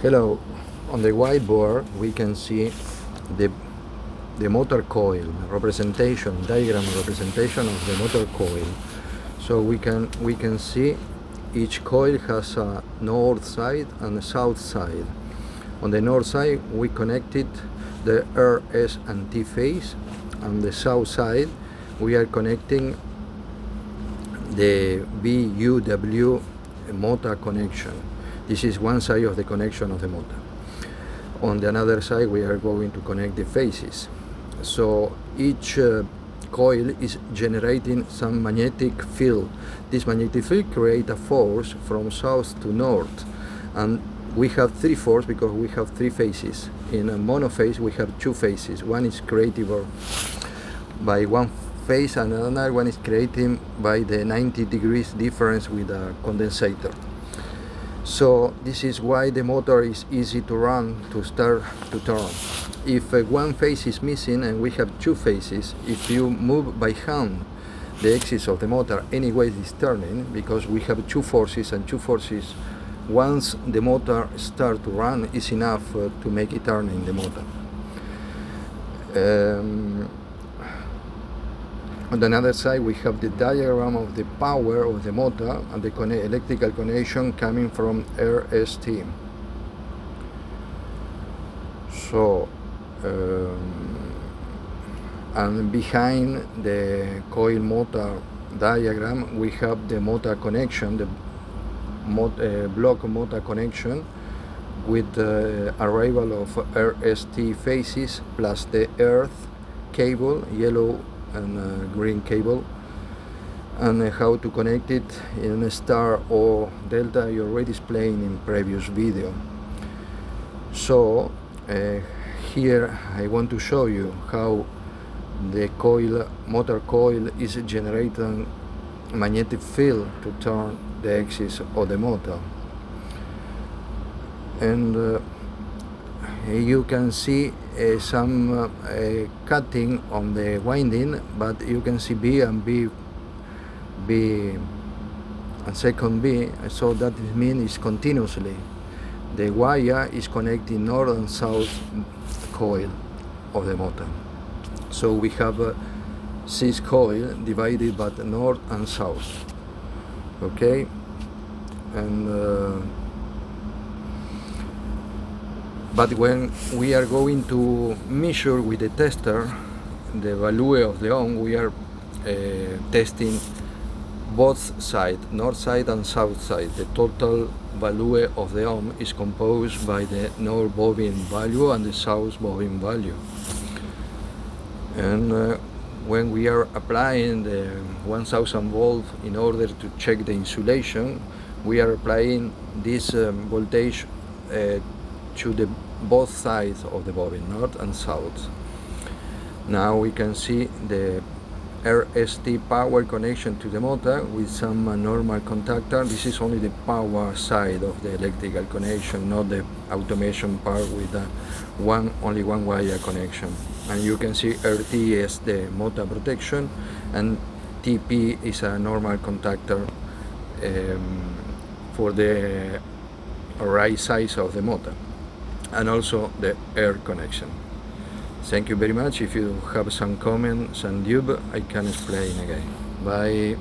Hello, on the whiteboard we can see the motor coil representation, diagram representation of the motor coil. So we can see each coil has a north side and a south side. On the north side we connected the R, S and T phase. On the south side we are connecting the V, U, W motor connection. This is one side of the connection of the motor. On the other side we are going to connect the phases. So each coil is generating some magnetic field. This magnetic field creates a force from south to north, and we have three forces because we have three phases. In a monophase we have two phases. One is created by one phase and another one is created by the 90 degrees difference with a condensator. So this is why the motor is easy to run, to start, to turn. If one phase is missing and we have two phases, if you move by hand the axis of the motor, anyway it's turning because we have two forces, and two forces, once the motor starts to run, is enough to make it turn in the motor. On the other side we have the diagram of the power of the motor and the electrical connection coming from RST. So and behind the coil motor diagram we have the motor connection, the block motor connection with the arrival of RST phases plus the earth cable, yellow and green cable, and how to connect it in a star or delta you already explained in previous video. So here I want to show you how the motor coil is generating magnetic field to turn the axis of the motor, and you can see some cutting on the winding, but you can see B and B and second B, so that means it's continuously. The wire is connecting north and south coil of the motor. So we have 6 coils divided by the north and south. Okay, and but when we are going to measure with the tester the value of the ohm, we are testing both sides, north side and south side. The total value of the ohm is composed by the north bobbin value and the south bobbin value. And when we are applying the 1000 volt in order to check the insulation, we are applying this voltage to the both sides of the bobbin, north and south. Now we can see the RST power connection to the motor with some normal contactor. This is only the power side of the electrical connection, not the automation part with only one wire connection. And you can see RT is the motor protection and TP is a normal contactor for the right size of the motor, and also the air connection. Thank you very much. If you have some comments and doubt, I can explain again. Bye.